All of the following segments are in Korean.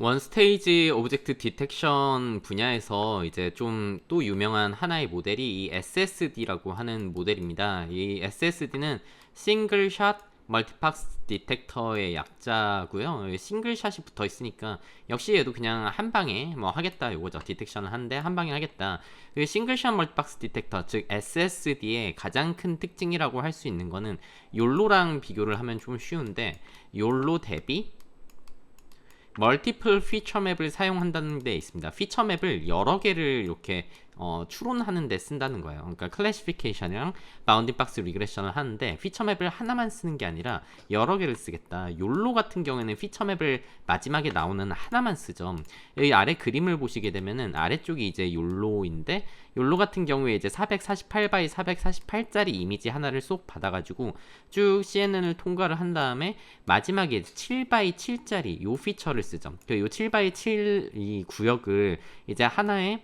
원 스테이지 오브젝트 디텍션 분야에서 이제 좀 또 유명한 하나의 모델이 이 SSD라고 하는 모델입니다. 이 SSD는 싱글 샷 멀티박스 디텍터의 약자고요. 싱글샷이 붙어 있으니까 역시 얘도 그냥 한 방에 뭐 하겠다 요거죠. 디텍션을 하는데 한 방에 하겠다. 싱글샷 멀티박스 디텍터 즉 SSD의 가장 큰 특징이라고 할 수 있는 거는 욜로랑 비교를 하면 좀 쉬운데, 욜로 대비 멀티플 피처 맵을 사용한다는 데 있습니다. 피처 맵을 여러 개를 이렇게 추론하는 데 쓴다는 거예요. 그러니까 클래시피케이션이랑 바운딩 박스 리그레션을 하는데 피처 맵을 하나만 쓰는 게 아니라 여러 개를 쓰겠다. 욜로 같은 경우에는 피처 맵을 마지막에 나오는 하나만 쓰죠. 여기 아래 그림을 보시게 되면은 아래쪽이 이제 욜로인데, 욜로 같은 경우에 이제 448 x 448짜리 이미지 하나를 쏙 받아가지고 쭉 CNN을 통과를 한 다음에 마지막에 7 x 7짜리 요 피처를 쓰죠. 요 7 x 7 이 구역을 이제 하나의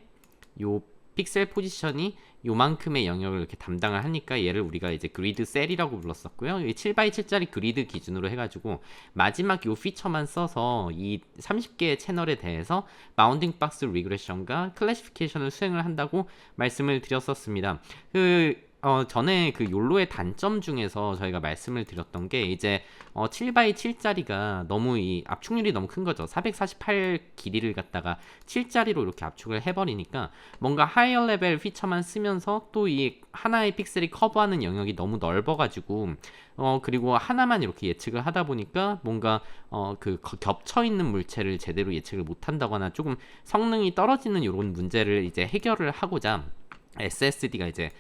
요 픽셀 포지션이 요만큼의 영역을 이렇게 담당을 하니까 얘를 우리가 이제 그리드 셀이라고 불렀었고요. 이 7 x 7짜리 그리드 기준으로 해가지고 마지막 요 피처만 써서 이 30개의 채널에 대해서 바운딩 박스 리그레션과 클래시피케이션을 수행을 한다고 말씀을 드렸었습니다. 전에 그 욜로의 단점 중에서 저희가 말씀을 드렸던 게 이제 7 x 7짜리가 너무 이 압축률이 너무 큰 거죠. 448 길이를 갖다가 7짜리로 이렇게 압축을 해버리니까 뭔가 하이어 레벨 피처만 쓰면서 또 이 하나의 픽셀이 커버하는 영역이 너무 넓어가지고 그리고 하나만 이렇게 예측을 하다 보니까 뭔가 그 겹쳐 있는 물체를 제대로 예측을 못한다거나 조금 성능이 떨어지는 이런 문제를 이제 해결을 하고자 SSD가 이제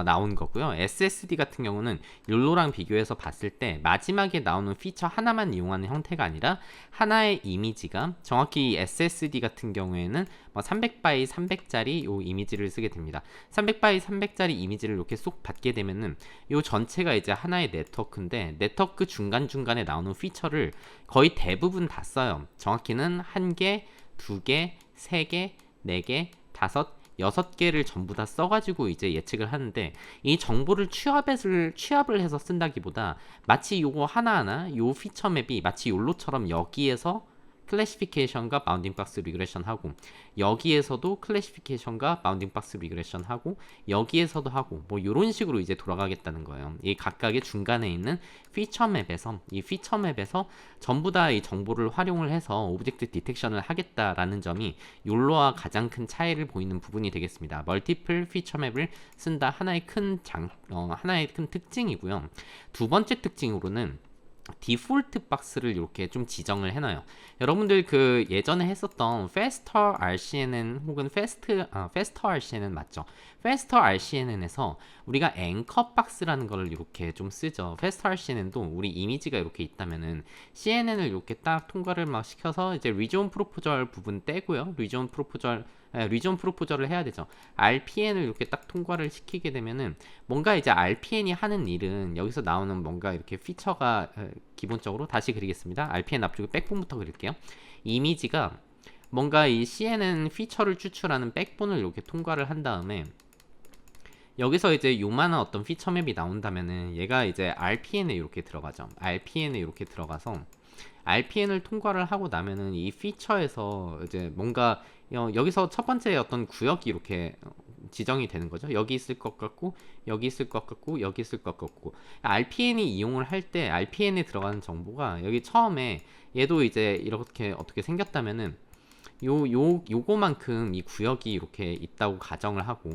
나온 거고요. SSD 같은 경우는 욜로랑 비교해서 봤을 때 마지막에 나오는 피처 하나만 이용하는 형태가 아니라 하나의 이미지가 정확히 SSD 같은 경우에는 300 x 300짜리 요 이미지를 쓰게 됩니다. 300 x 300짜리 이미지를 이렇게 쏙 받게 되면은 요 전체가 이제 하나의 네트워크인데, 네트워크 중간중간에 나오는 피처를 거의 대부분 다 써요. 정확히는 1개, 2개, 3개, 4개, 5, 6개를 전부 다 써가지고 이제 예측을 하는데, 이 정보를 취합을 해서 쓴다기보다 마치 요거 하나하나 요 피처 맵이 마치 욜로처럼 여기에서 클래시피케이션과 바운딩 박스 리그레션 하고, 여기에서도 클래시피케이션과 바운딩 박스 리그레션 하고, 여기에서도 하고, 뭐 이런 식으로 이제 돌아가겠다는 거예요. 이 각각의 중간에 있는 피처 맵에서 전부 다 이 정보를 활용을 해서 오브젝트 디텍션을 하겠다라는 점이 욜로와 가장 큰 차이를 보이는 부분이 되겠습니다. 멀티플 피처 맵을 쓴다, 하나의 큰 특징이고요. 두 번째 특징으로는 디폴트 박스를 이렇게 좀 지정을 해놔요. 여러분들 그 예전에 했었던 Faster RCNN 혹은 Faster RCNN 맞죠? Faster RCNN에서 우리가 앵커 박스라는 거를 이렇게 좀 쓰죠. Faster RCNN도 우리 이미지가 이렇게 있다면은 CNN을 이렇게 딱 통과를 막 시켜서 이제 리전 프로포절 부분 떼고요. 리전 프로포절을 해야 되죠. RPN을 이렇게 딱 통과를 시키게 되면은 뭔가 이제 RPN이 하는 일은 여기서 나오는 뭔가 이렇게 피처가 기본적으로 다시 그리겠습니다. RPN 앞쪽에 백본부터 그릴게요. 이미지가 뭔가 이 CNN 피처를 추출하는 백본을 이렇게 통과를 한 다음에 여기서 이제 요만한 어떤 피처 맵이 나온다면은 얘가 이제 RPN에 이렇게 들어가죠. RPN에 이렇게 들어가서 RPN을 통과를 하고 나면은 이 피처에서 이제 뭔가 여기서 첫 번째 어떤 구역이 이렇게 지정이 되는 거죠. 여기 있을 것 같고, 여기 있을 것 같고, 여기 있을 것 같고. RPN이 이용을 할 때 RPN에 들어가는 정보가 여기 처음에 얘도 이제 이렇게 어떻게 생겼다면은 요거만큼 이 구역이 이렇게 있다고 가정을 하고,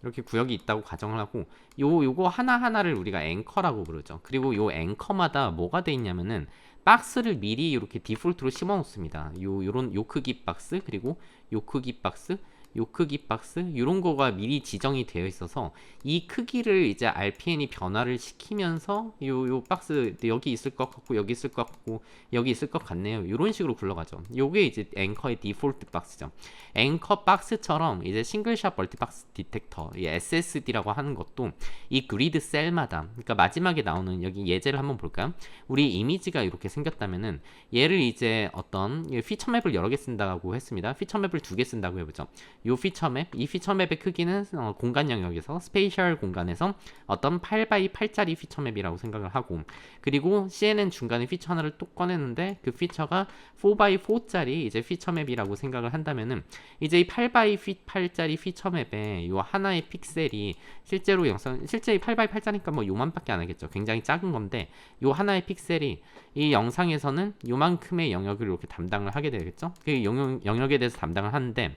이렇게 구역이 있다고 가정을 하고, 요거 하나하나를 우리가 앵커라고 부르죠. 그리고 요 앵커마다 뭐가 돼 있냐면은 박스를 미리 이렇게 디폴트로 심어 놓습니다. 요 크기 박스, 그리고 요 크기 박스, 요 크기 박스, 이런 거가 미리 지정이 되어 있어서 이 크기를 이제 RPN이 변화를 시키면서 요 박스 여기 있을 것 같고, 여기 있을 것 같고, 여기 있을 것 같네요. 이런 식으로 굴러가죠. 요게 이제 앵커의 디폴트 박스죠. 앵커 박스처럼 이제 싱글샷 멀티박스 디텍터, 이 SSD라고 하는 것도 이 그리드 셀마다, 그러니까 마지막에 나오는 여기 예제를 한번 볼까요? 우리 이미지가 이렇게 생겼다면은 얘를 이제 어떤 피처 맵을 여러 개 쓴다고 했습니다. 피처 맵을 2개 쓴다고 해보죠. 요 피처맵, 이 피처맵의 크기는 공간 영역에서 스페이셜 공간에서 어떤 8x8짜리 피처맵이라고 생각을 하고, 그리고 CNN 중간에 피처 하나를 또 꺼내는데 그 피처가 4x4짜리 이제 피처맵이라고 생각을 한다면은, 이제 이 8x8짜리 피처맵에 요 하나의 픽셀이 실제로 실제 8x8짜리니까 뭐 요만밖에 안 하겠죠. 굉장히 작은 건데, 요 하나의 픽셀이 이 영상에서는 요만큼의 영역을 이렇게 담당을 하게 되겠죠. 그 영역에 대해서 담당을 하는데,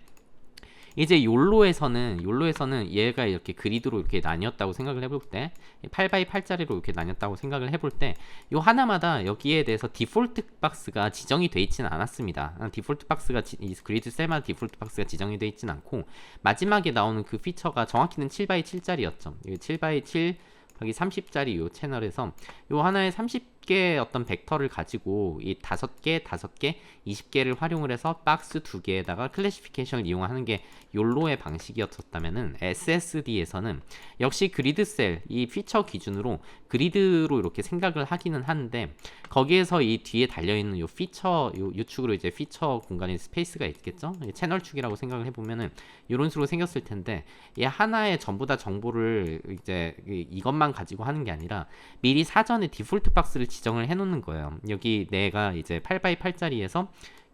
이제 욜로에서는 얘가 이렇게 그리드로 이렇게 나뉘었다고 생각을 해볼 때, 8x8짜리로 이렇게 나뉘었다고 생각을 해볼 때, 요 하나마다 여기에 대해서 디폴트 박스가 지정이 돼 있지는 않았습니다. 디폴트 박스가 이 그리드 셀마다 디폴트 박스가 지정이 돼 있지는 않고, 마지막에 나오는 그 피처가 정확히는 7x7짜리였죠. 7x7 여기 30짜리 요 채널에서 요 하나의 30개 어떤 벡터를 가지고 이 5개, 20개를 활용을 해서 박스 2개에다가 클래시피케이션을 이용하는 게 욜로의 방식이었다면은, SSD에서는 역시 그리드 셀, 이 피처 기준으로 그리드로 이렇게 생각을 하기는 하는데, 거기에서 이 뒤에 달려있는 요 피처, 요 축으로 이제 피처 공간에 스페이스가 있겠죠? 채널 축이라고 생각을 해보면은 이런 식으로 생겼을 텐데, 이 하나의 전부 다 정보를 이제 이것만 가지고 하는 게 아니라 미리 사전에 디폴트 박스를 지정을 해 놓는 거예요. 여기 내가 이제 8x8짜리에서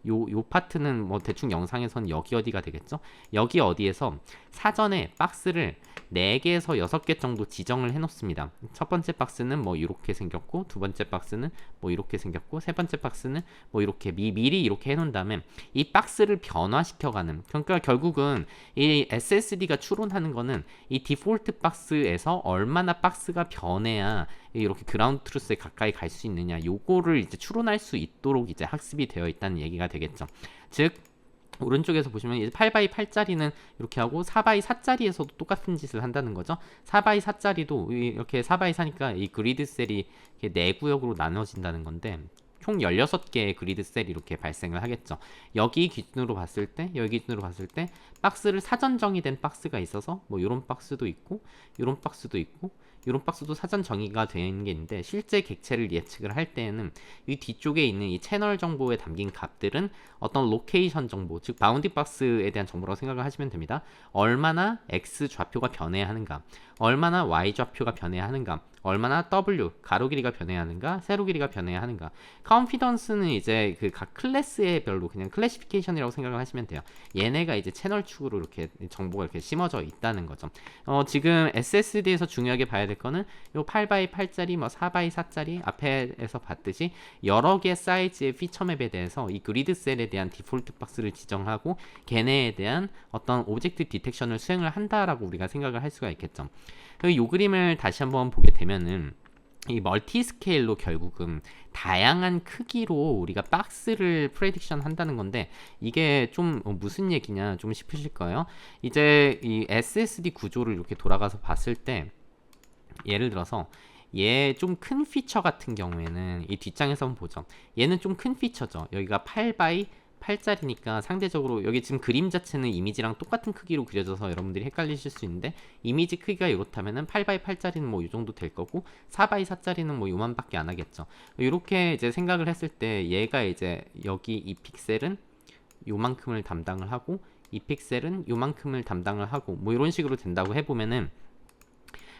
요 파트는 뭐 대충 영상에서는 여기 어디가 되겠죠? 여기 어디에서 사전에 박스를 4개에서 6개 정도 지정을 해 놓습니다. 첫 번째 박스는 뭐 이렇게 생겼고, 두 번째 박스는 뭐 이렇게 생겼고, 세 번째 박스는 뭐 이렇게 미리 이렇게 해 놓은 다음에 이 박스를 변화시켜가는, 그러니까 결국은 이 SSD가 추론하는 거는 이 디폴트 박스에서 얼마나 박스가 변해야 이렇게 그라운드 트루스에 가까이 갈 수 있느냐, 요거를 이제 추론할 수 있도록 이제 학습이 되어 있다는 얘기가 되겠죠. 즉 오른쪽에서 보시면 이제 8x8짜리는 이렇게 하고 4x4짜리에서도 똑같은 짓을 한다는 거죠. 4x4짜리도 이렇게 4x4니까 이 그리드 셀이 4구역으로 나눠진다는 건데, 총 16개의 그리드 셀이 이렇게 발생을 하겠죠. 여기 기준으로 봤을 때 박스를 사전 정의된 박스가 있어서 뭐 이런 박스도 있고, 이런 박스도 있고, 이런 박스도 사전 정의가 되어 있는 게 있는데, 실제 객체를 예측을 할 때에는 이 뒤쪽에 있는 이 채널 정보에 담긴 값들은 어떤 로케이션 정보, 즉 바운딩 박스에 대한 정보라고 생각을 하시면 됩니다. 얼마나 x 좌표가 변해야 하는가, 얼마나 y 좌표가 변해야 하는가, 얼마나 w 가로 길이가 변해야 하는가, 세로 길이가 변해야 하는가. 컨피던스는 이제 그 각 클래스의 별로 그냥 클래시피케이션이라고 생각을 하시면 돼요. 얘네가 이제 채널 축으로 이렇게 정보가 이렇게 심어져 있다는 거죠. 지금 SSD에서 중요하게 봐야 될 거는 요 8x8짜리 뭐 4x4짜리 앞에서 봤듯이 여러 개 사이즈의 피처맵에 대해서 이 그리드 셀에 대한 디폴트 박스를 지정하고 걔네에 대한 어떤 오브젝트 디텍션을 수행을 한다라고 우리가 생각을 할 수가 있겠죠. 요 그림을 다시 한번 보게 되면은, 이 멀티 스케일로 결국은 다양한 크기로 우리가 박스를 프레딕션 한다는 건데, 이게 좀 무슨 얘기냐 좀 싶으실 거예요. 이제 이 SSD 구조를 이렇게 돌아가서 봤을 때, 예를 들어서 얘 좀 큰 피처 같은 경우에는 이 뒷장에서 한번 보죠. 얘는 좀 큰 피처죠. 여기가 8x8짜리니까 상대적으로 여기 지금 그림 자체는 이미지랑 똑같은 크기로 그려져서 여러분들이 헷갈리실 수 있는데, 이미지 크기가 이렇다면은 8x8짜리는 뭐 이 정도 될 거고 4x4짜리는 뭐 요만밖에 안 하겠죠. 이렇게 이제 생각을 했을 때 얘가 이제 여기 이 픽셀은 요만큼을 담당을 하고, 이 픽셀은 요만큼을 담당을 하고, 뭐 이런 식으로 된다고 해보면은,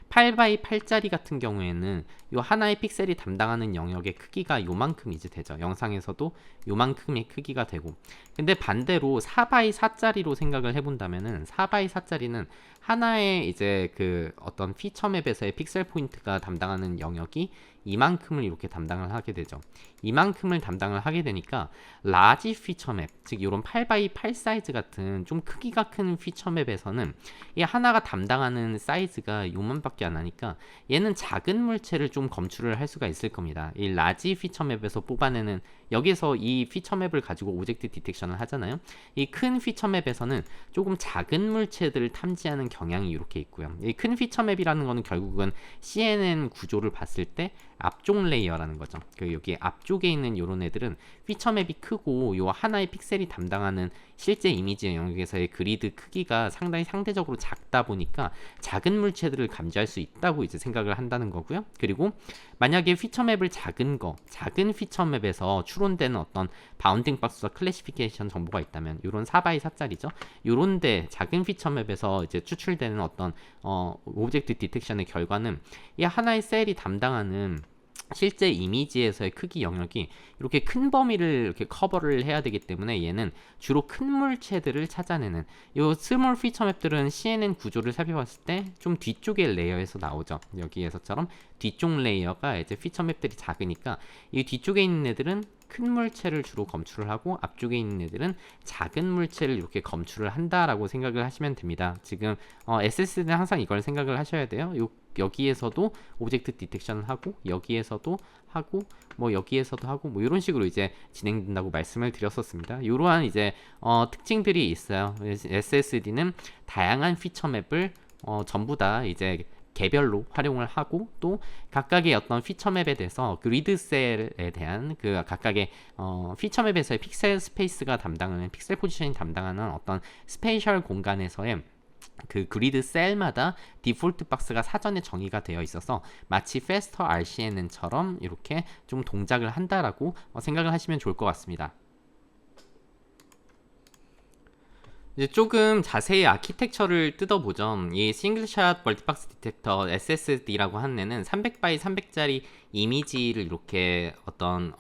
8x8짜리 같은 경우에는 요 하나의 픽셀이 담당하는 영역의 크기가 요만큼 이제 되죠. 영상에서도 요만큼의 크기가 되고, 근데 반대로 4x4짜리로 생각을 해본다면은 4x4짜리는 하나의 이제 그 어떤 피처 맵에서의 픽셀 포인트가 담당하는 영역이 이만큼을 이렇게 담당을 하게 되죠. 이만큼을 담당을 하게 되니까 라지 피처 맵, 즉 이런 8x8 사이즈 같은 좀 크기가 큰 피처 맵에서는 이 하나가 담당하는 사이즈가 요만밖에 안 하니까 얘는 작은 물체를 좀 검출을 할 수가 있을 겁니다. 이 라지 피처 맵에서 뽑아내는, 여기서 이 피처 맵을 가지고 오브젝트 디텍션을 하잖아요. 이 큰 피처 맵에서는 조금 작은 물체들을 탐지하는 경향이 이렇게 있고요. 이 큰 피처 맵이라는 거는 결국은 CNN 구조를 봤을 때 앞쪽 레이어라는 거죠. 여기 앞쪽에 있는 요런 애들은 피처 맵이 크고 요 하나의 픽셀이 담당하는 실제 이미지 영역에서의 그리드 크기가 상당히 상대적으로 작다 보니까 작은 물체들을 감지할 수 있다고 이제 생각을 한다는 거고요. 그리고 만약에 피처 맵을 작은 피처 맵에서 추론되는 어떤 바운딩 박스와 클래시피케이션 정보가 있다면 요런 4x4짜리죠. 요런데 작은 피처 맵에서 이제 추출되는 어떤 오브젝트 디텍션의 결과는 이 하나의 셀이 담당하는 실제 이미지에서의 크기 영역이 이렇게 큰 범위를 이렇게 커버를 해야 되기 때문에 얘는 주로 큰 물체들을 찾아내는 요 스몰 피처 맵들은 CNN 구조를 살펴봤을 때 좀 뒤쪽의 레이어에서 나오죠. 여기에서처럼 뒤쪽 레이어가 이제 피처 맵들이 작으니까 이 뒤쪽에 있는 애들은 큰 물체를 주로 검출을 하고 앞쪽에 있는 애들은 작은 물체를 이렇게 검출을 한다라고 생각을 하시면 됩니다. 지금 SSD는 항상 이걸 생각을 하셔야 돼요. 여기에서도 오브젝트 디텍션을 하고 여기에서도 하고 뭐 여기에서도 하고 뭐 이런 식으로 이제 진행된다고 말씀을 드렸었습니다. 이러한 이제 특징들이 있어요. SSD는 다양한 피처 맵을 전부 다 이제 개별로 활용을 하고 또 각각의 어떤 피처 맵에 대해서 그리드 셀에 대한 그 각각의 피처 맵에서의 픽셀 스페이스가 담당하는 픽셀 포지션이 담당하는 어떤 스페이셜 공간에서의 그 그리드 셀마다 디폴트 박스가 사전에 정의가 되어 있어서 마치 페스터 RCNN처럼 이렇게 좀 동작을 한다라고 생각을 하시면 좋을 것 같습니다. 이제 조금 자세히 아키텍처를 뜯어보죠. 이 싱글샷 멀티박스 디텍터 SSD라고 하는 애는 300x 300짜리 이미지를 이렇게 어떤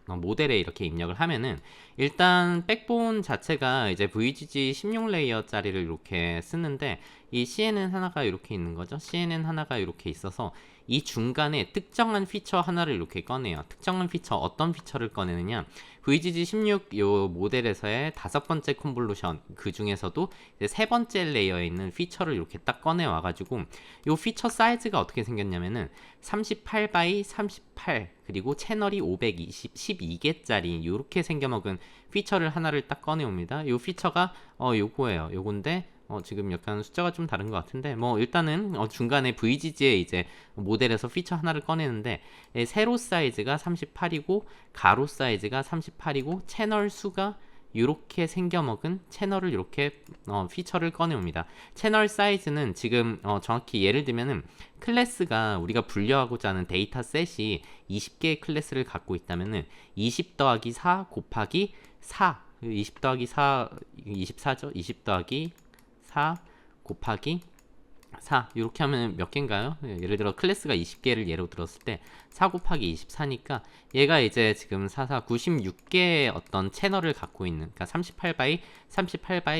모델에 이렇게 입력을 하면은 일단 백본 자체가 이제 VGG 16레이어짜리를 이렇게 쓰는데 이 CNN 하나가 이렇게 있는 거죠. CNN 하나가 이렇게 있어서 이 중간에 특정한 피처 하나를 이렇게 꺼내요. 특정한 피처, 어떤 피처를 꺼내느냐? VGG 16 요 모델에서의 5번째 컨볼루션, 그 중에서도 이제 3번째 레이어에 있는 피처를 이렇게 딱 꺼내 와가지고 요 피처 사이즈가 어떻게 생겼냐면은 38x 38 그리고 채널이 512개짜리 요렇게 생겨먹은 피처를 하나를 딱 꺼내옵니다. 요 피처가 요거예요. 요건데 지금 약간 숫자가 좀 다른 것 같은데 뭐 일단은 중간에 VGG의 이제 모델에서 피처 하나를 꺼내는데 세로 사이즈가 38이고 가로 사이즈가 38이고 채널 수가 이렇게 생겨먹은 채널을 이렇게 피처를 꺼내옵니다. 채널 사이즈는 지금 정확히 예를 들면은 클래스가 우리가 분류하고자 하는 데이터 셋이 20개의 클래스를 갖고 있다면은 20 더하기 4 곱하기 4 20 더하기 4 24죠. 20 더하기 4 곱하기 4 이렇게 하면 몇 개인가요? 예를 들어 클래스가 20개를 예로 들었을 때 4 곱하기 24니까 얘가 이제 지금 96개의 어떤 채널을 갖고 있는 그러니까 38x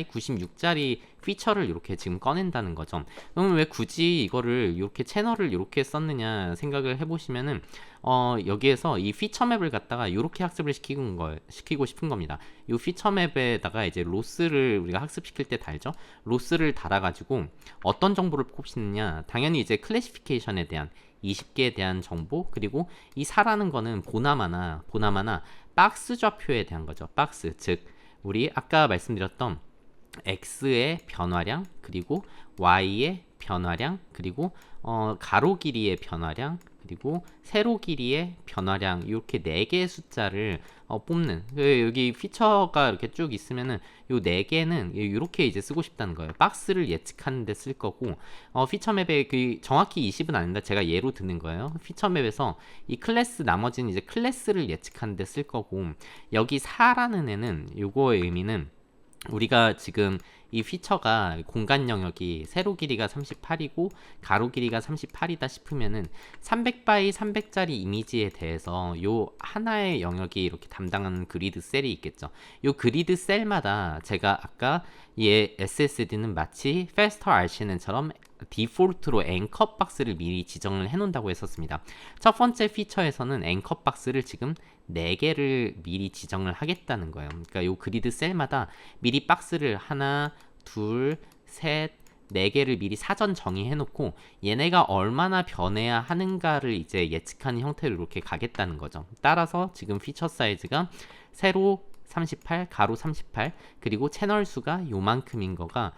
96짜리 피처를 이렇게 지금 꺼낸다는 거죠. 그러면 왜 굳이 이거를 이렇게 채널을 이렇게 썼느냐 생각을 해보시면은 여기에서 이 피처 맵을 갖다가 이렇게 학습을 시키고 싶은 겁니다. 이 피처 맵에다가 이제 로스를 우리가 학습시킬 때 달죠. 로스를 달아가지고 어떤 정보를 꼽시느냐 당연히 이제 클래시피케이션에 대한 20개에 대한 정보 그리고 이 4라는 거는 보나마나 박스 좌표에 대한 거죠. 박스 즉 우리 아까 말씀드렸던 x의 변화량 그리고 y의 변화량 그리고 가로 길이의 변화량 그리고 세로 길이의 변화량 이렇게 4개의 숫자를 뽑는 여기 피처가 이렇게 쭉 있으면은 요 4개는 이렇게 이제 쓰고 싶다는 거예요. 박스를 예측하는 데 쓸 거고 피처 맵에 정확히 20은 아닌데 제가 예로 드는 거예요. 피처 맵에서 이 클래스 나머지는 이제 클래스를 예측하는 데 쓸 거고 여기 4라는 애는 요거의 의미는 우리가 지금 이 피처가 공간 영역이 세로 길이가 38이고 가로 길이가 38이다 싶으면은 300x 300짜리 이미지에 대해서 요 하나의 영역이 이렇게 담당하는 그리드 셀이 있겠죠. 요 그리드 셀마다 제가 아까 얘 SSD는 마치 Faster RCNN처럼 디폴트로 앵커 박스를 미리 지정을 해 놓는다고 했었습니다. 첫 번째 피처에서는 앵커 박스를 지금 4개를 미리 지정을 하겠다는 거예요. 그러니까 요 그리드 셀마다 미리 박스를 하나, 둘, 셋, 4개를 미리 사전 정의해 놓고 얘네가 얼마나 변해야 하는가를 이제 예측하는 형태로 이렇게 가겠다는 거죠. 따라서 지금 피처 사이즈가 세로 38, 가로 38, 그리고 채널 수가 요만큼인 거가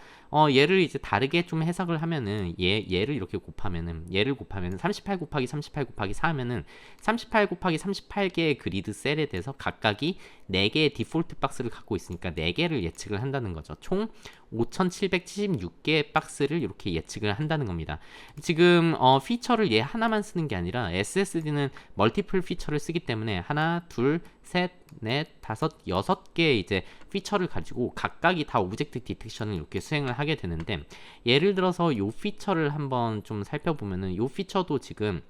얘를 이제 다르게 좀 해석을 하면은 얘를 이렇게 곱하면은 얘를 곱하면은 38 곱하기 38 곱하기 4 하면은 38 곱하기 38개의 그리드 셀에 대해서 각각이 4개의 디폴트 박스를 갖고 있으니까 4개를 예측을 한다는 거죠. 총 5776개의 박스를 이렇게 예측을 한다는 겁니다. 지금 피처를 얘 하나만 쓰는 게 아니라 SSD는 멀티플 피처를 쓰기 때문에 하나, 둘, 셋, 넷, 다섯, 6개의 이제 피처를 가지고 각각이 다 오브젝트 디텍션을 이렇게 수행을 하게 되는데, 예를 들어서 요 피처를 한번 좀 살펴보면은 요 피처도 지금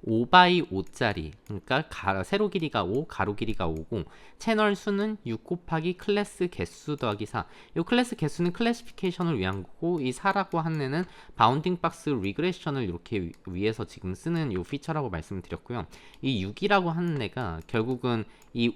5x5짜리, 그러니까 세로 길이가 5, 가로 길이가 5고 채널 수는 6 곱하기 클래스 개수 더하기 4. 이 클래스 개수는 클래시피케이션을 위한 거고, 이 4라고 한 애는 바운딩 박스 리그레션을 이렇게 위해서 지금 쓰는 이 피처라고 말씀을 드렸고요. 이 6이라고 하는 애가 결국은 이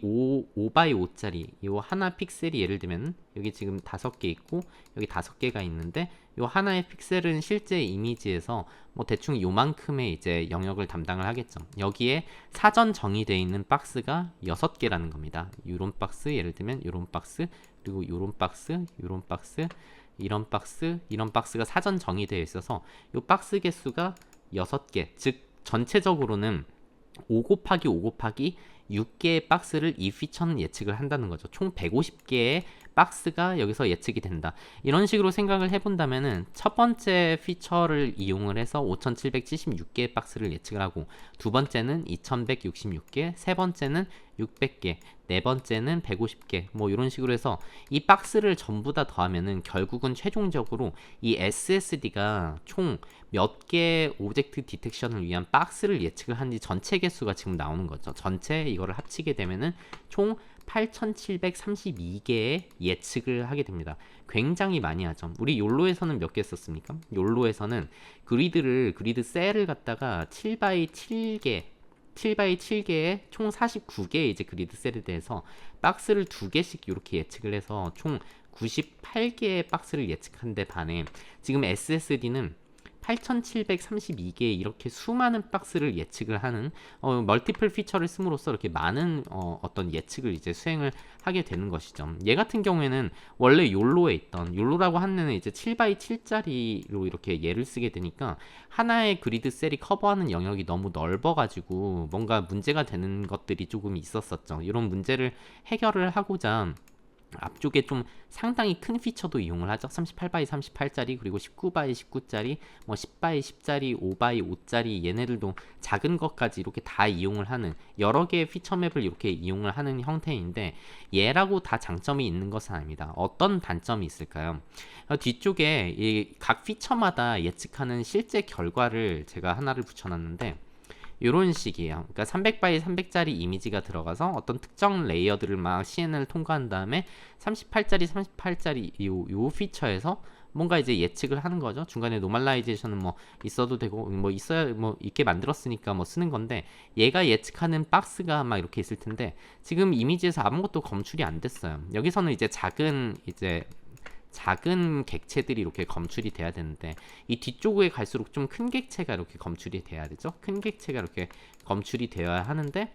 5x5짜리 이 하나 픽셀이 예를 들면 여기 지금 5개 있고 여기 5개가 있는데, 요 하나의 픽셀은 실제 이미지에서 뭐 대충 요만큼의 이제 영역을 담당을 하겠죠. 여기에 사전 정의되어 있는 박스가 6개라는 겁니다. 요런 박스, 예를 들면 요런 박스, 그리고 요런 박스, 요런 박스, 이런 박스, 이런 박스가 사전 정의되어 있어서 요 박스 개수가 6개, 즉 전체적으로는 5 곱하기 5 곱하기 6개의 박스를 이 피처는 예측을 한다는 거죠. 총 150개의 박스가 여기서 예측이 된다. 이런 식으로 생각을 해본다면은 첫 번째 피처를 이용을 해서 5776개의 박스를 예측을 하고, 두 번째는 2166개, 세 번째는 600개, 네 번째는 150개, 뭐 이런 식으로 해서 이 박스를 전부 다 더하면은 결국은 최종적으로 이 SSD가 총 몇 개의 오브젝트 디텍션을 위한 박스를 예측을 한지 전체 개수가 지금 나오는 거죠. 전체 이거를 합치게 되면은 총 8732개의 예측을 하게 됩니다. 굉장히 많이 하죠. 우리 욜로에서는 몇 개 썼습니까? 욜로에서는 그리드 셀을 갖다가 7x7개 7x7개의 총 49개의 이제 그리드 셀에 대해서 박스를 2개씩 이렇게 예측을 해서 총 98개의 박스를 예측한 데 반해 지금 SSD는 8732개의 이렇게 수많은 박스를 예측을 하는 멀티플 피처를 씀으로써 이렇게 많은 어떤 예측을 이제 수행을 하게 되는 것이죠. 얘 같은 경우에는 원래 욜로에 있던 욜로라고 하는 애는 이제 7x7짜리로 이렇게 얘를 쓰게 되니까 하나의 그리드 셀이 커버하는 영역이 너무 넓어가지고 뭔가 문제가 되는 것들이 조금 있었었죠. 이런 문제를 해결을 하고자 앞쪽에 좀 상당히 큰 피처도 이용을 하죠. 38x38짜리, 그리고 19x19짜리, 뭐 10x10짜리, 5x5짜리, 얘네들도 작은 것까지 이렇게 다 이용을 하는 여러 개의 피처 맵을 이렇게 이용을 하는 형태인데, 얘라고 다 장점이 있는 것은 아닙니다. 어떤 단점이 있을까요? 뒤쪽에 이 각 피처마다 예측하는 실제 결과를 제가 하나를 붙여놨는데, 이런 식이에요. 그러니까 300x300짜리 이미지가 들어가서 어떤 특정 레이어들을 막 CNN을 통과한 다음에 38짜리 요 피처에서 뭔가 이제 예측을 하는 거죠. 중간에 노멀라이제이션은 뭐 있어도 되고 뭐 있어야 뭐 있게 만들었으니까 뭐 쓰는 건데, 얘가 예측하는 박스가 막 이렇게 있을 텐데 지금 이미지에서 아무것도 검출이 안 됐어요. 여기서는 이제 작은 객체들이 이렇게 검출이 돼야 되는데, 이 뒤쪽에 갈수록 좀 큰 객체가 이렇게 검출이 돼야 되죠. 큰 객체가 이렇게 검출이 되어야 하는데,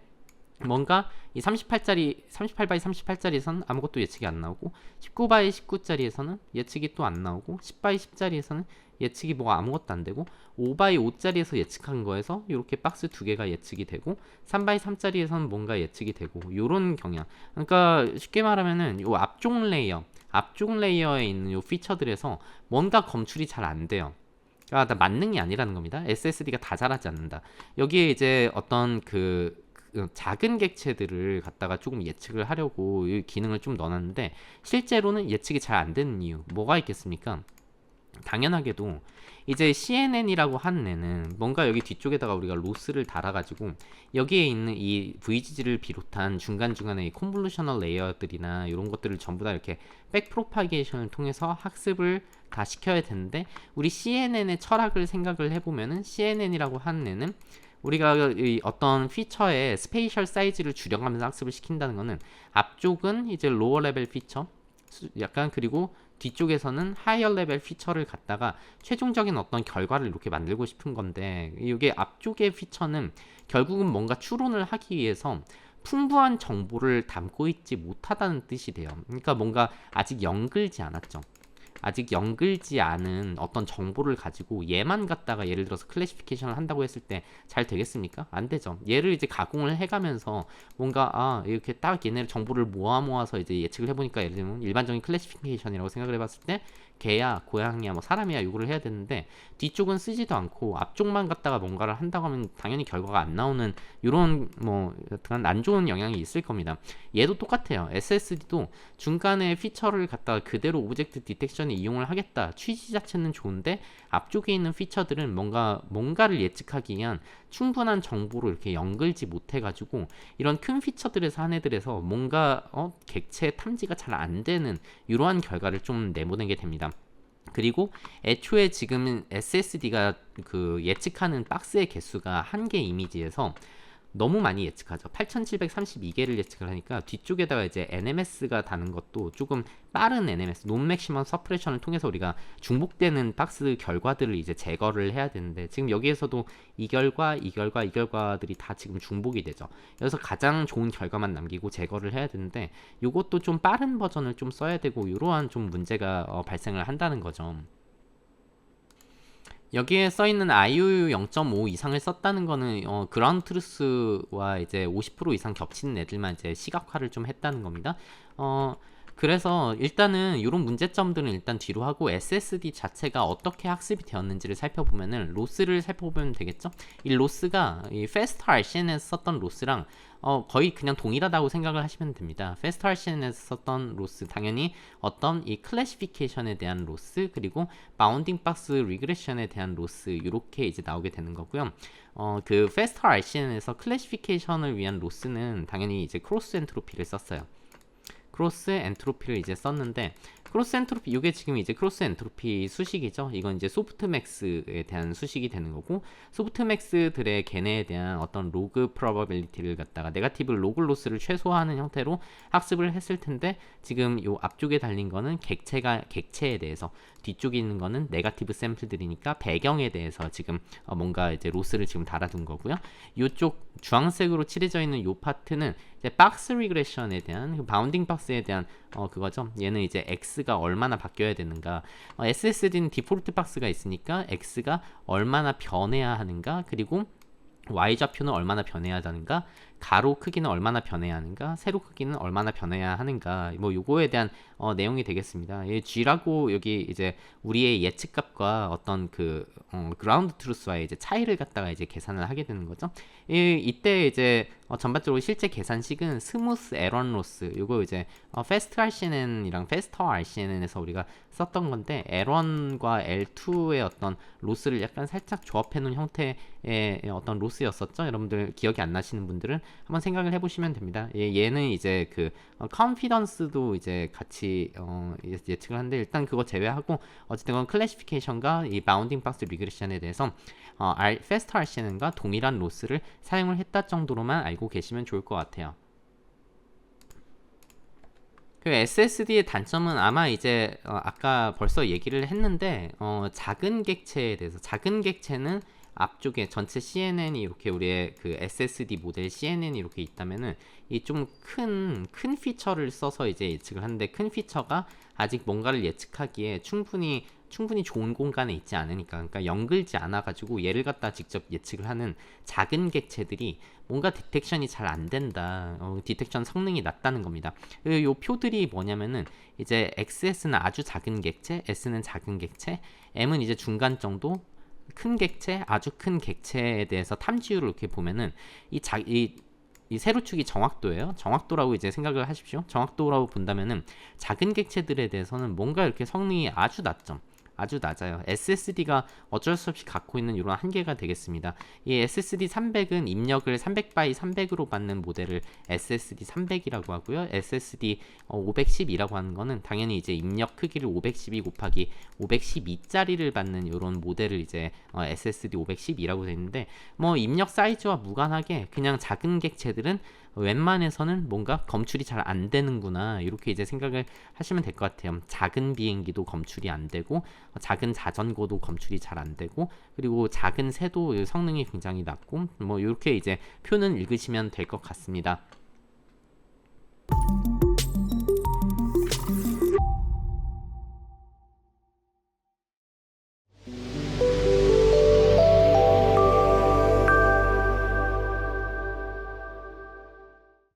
뭔가 이 38x38짜리에서는 아무것도 예측이 안 나오고, 19x19짜리에서는 예측이 또 안 나오고, 10x10짜리에서는 예측이 뭐가 아무것도 안 되고, 5x5짜리에서 예측한 거에서 이렇게 박스 2개가 예측이 되고, 3x3짜리에서는 뭔가 예측이 되고, 요런 경향. 그러니까 쉽게 말하면은 요 앞쪽 레이어에 있는 요 피처들에서 뭔가 검출이 잘 안 돼요. 그러니까 만능이 아니라는 겁니다. SSD가 다 잘하지 않는다. 여기에 이제 어떤 그 작은 객체들을 갖다가 조금 예측을 하려고 이 기능을 좀 넣어놨는데, 실제로는 예측이 잘 안 되는 이유 뭐가 있겠습니까? 당연하게도 이제 CNN이라고 하는 애는 뭔가 여기 뒤쪽에다가 우리가 로스를 달아가지고 여기에 있는 이 VGG를 비롯한 중간중간에 이 콘볼루셔널 레이어들이나 이런 것들을 전부 다 이렇게 백프로파게이션을 통해서 학습을 다 시켜야 되는데, 우리 CNN의 철학을 생각을 해보면은 CNN이라고 하는 애는 우리가 이 어떤 피처의 스페이셜 사이즈를 줄여가면서 학습을 시킨다는 거는, 앞쪽은 이제 로어 레벨 피처 약간, 그리고 뒤쪽에서는 하이어 레벨 피처를 갖다가 최종적인 어떤 결과를 이렇게 만들고 싶은 건데, 이게 앞쪽의 피처는 결국은 뭔가 추론을 하기 위해서 풍부한 정보를 담고 있지 못하다는 뜻이 돼요. 그러니까 뭔가 아직 연글지 않았죠. 아직 연글지 않은 어떤 정보를 가지고 얘만 갖다가 예를 들어서 클래시피케이션을 한다고 했을 때 잘 되겠습니까? 안 되죠. 얘를 이제 가공을 해가면서 뭔가 이렇게 딱 얘네 정보를 모아서 이제 예측을 해보니까 예를 들면 일반적인 클래시피케이션이라고 생각을 해봤을 때 개야, 고양이야, 뭐 사람이야 요구를 해야 되는데 뒤쪽은 쓰지도 않고 앞쪽만 갖다가 뭔가를 한다고 하면 당연히 결과가 안 나오는 이런 뭐 여튼간 안 좋은 영향이 있을 겁니다. 얘도 똑같아요. SSD도 중간에 피처를 갖다가 그대로 오브젝트 디텍션에 이용을 하겠다 취지 자체는 좋은데 앞쪽에 있는 피처들은 뭔가를 예측하기 위한 충분한 정보로 이렇게 연결지 못해가지고 이런 큰 피처들에서 한 애들에서 뭔가 객체 탐지가 잘 안 되는 이러한 결과를 좀 내보내게 됩니다. 그리고 애초에 지금 SSD가 그 예측하는 박스의 개수가 한 개 이미지에서 너무 많이 예측하죠. 8732개를 예측을 하니까 뒤쪽에다가 이제 NMS가 다는 것도 조금 빠른 NMS, 논 맥시멈 서프레션을 통해서 우리가 중복되는 박스 결과들을 이제 제거를 해야 되는데 지금 여기에서도 이 결과들이 다 지금 중복이 되죠. 그래서 가장 좋은 결과만 남기고 제거를 해야 되는데 이것도 좀 빠른 버전을 좀 써야 되고 이러한 좀 문제가 발생을 한다는 거죠. 여기에 써있는 IOU 0.5 이상을 썼다는 거는 그라운드 트루스와 이제 50% 이상 겹치는 애들만 이제 시각화를 좀 했다는 겁니다. 그래서 일단은 이런 문제점들은 일단 뒤로 하고 SSD 자체가 어떻게 학습이 되었는지를 살펴보면은 로스를 살펴보면 되겠죠. 이 로스가 이 Fast RCN에서 썼던 로스랑 거의 그냥 동일하다고 생각을 하시면 됩니다. Fast RCN에서 썼던 로스 당연히 어떤 이 클래시피케이션에 대한 로스 그리고 바운딩 박스 리그레션에 대한 로스 이렇게 이제 나오게 되는 거고요. 그 Fast RCN에서 클래시피케이션을 위한 로스는 당연히 이제 크로스 엔트로피를 썼어요. 크로스 엔트로피를 이제 썼는데 크로스 엔트로피 이게 지금 이제 크로스 엔트로피 수식이죠. 이건 이제 소프트맥스에 대한 수식이 되는 거고 소프트맥스들의 걔네에 대한 어떤 로그 프로버빌리티를 갖다가 네거티브 로그 로스를 최소화하는 형태로 학습을 했을 텐데 지금 요 앞쪽에 달린 거는 객체에 대해서 뒤쪽에 있는 거는 네거티브 샘플들이니까 배경에 대해서 지금 뭔가 이제 로스를 지금 달아둔 거고요. 요쪽 주황색으로 칠해져 있는 요 파트는 이제 박스 리그레션에 대한 그 바운딩 박스에 대한 그거죠. 얘는 이제 X가 얼마나 바뀌어야 되는가. SSD는 디폴트 박스가 있으니까 X가 얼마나 변해야 하는가. 그리고 Y좌표는 얼마나 변해야 하는가. 가로 크기는 얼마나 변해야 하는가, 세로 크기는 얼마나 변해야 하는가, 뭐 요거에 대한 내용이 되겠습니다. 이 G라고 여기 이제 우리의 예측값과 어떤 그 그라운드 트루스와의 이제 차이를 갖다가 이제 계산을 하게 되는 거죠. 이때 이제 전반적으로 실제 계산식은 스무스 에런 로스, 요거 이제 패스트 RCN이랑 패스터 RCN에서 우리가 썼던 건데 에런과 L2의 어떤 로스를 약간 살짝 조합해 놓은 형태의 어떤 로스였었죠. 여러분들 기억이 안 나시는 분들은 한번 생각을 해보시면 됩니다. 얘는 이제 그 컨피던스도 이제 같이 예측을 하는데 일단 그거 제외하고 어쨌든 클래시피케이션과 이 바운딩 박스 리그레션에 대해서 패스트 RCN과 동일한 로스를 사용을 했다 정도로만 알고 계시면 좋을 것 같아요. 그 SSD의 단점은 아마 이제 아까 벌써 얘기를 했는데 작은 객체에 대해서 작은 객체는 앞쪽에 전체 CNN이 이렇게 우리의 그 SSD 모델 CNN이 이렇게 있다면은 이 좀 큰 피처를 써서 이제 예측을 하는데 큰 피처가 아직 뭔가를 예측하기에 충분히 좋은 공간에 있지 않으니까 그러니까 연글지 않아 가지고 얘를 갖다 직접 예측을 하는 작은 객체들이 뭔가 디텍션이 잘 안 된다. 디텍션 성능이 낮다는 겁니다. 요 표들이 뭐냐면은 이제 XS는 아주 작은 객체, S는 작은 객체, M은 이제 중간 정도, 큰 객체, 아주 큰 객체에 대해서 탐지율을 이렇게 보면은 이 세로축이 정확도예요. 정확도라고 이제 생각을 하십시오. 정확도라고 본다면은 작은 객체들에 대해서는 뭔가 이렇게 성능이 아주 낮아요. SSD가 어쩔 수 없이 갖고 있는 이런 한계가 되겠습니다. 이 SSD 300은 입력을 300 x 300으로 받는 모델을 SSD 300이라고 하고요. SSD 512라고 하는 거는 당연히 이제 입력 크기를 512 곱하기 512짜리를 받는 이런 모델을 이제 SSD 512라고 되어 있는데 뭐 입력 사이즈와 무관하게 그냥 작은 객체들은 웬만해서는 뭔가 검출이 잘 안 되는구나 이렇게 이제 생각을 하시면 될 것 같아요. 작은 비행기도 검출이 안 되고 작은 자전거도 검출이 잘 안 되고 그리고 작은 새도 성능이 굉장히 낮고 뭐 이렇게 이제 표는 읽으시면 될 것 같습니다.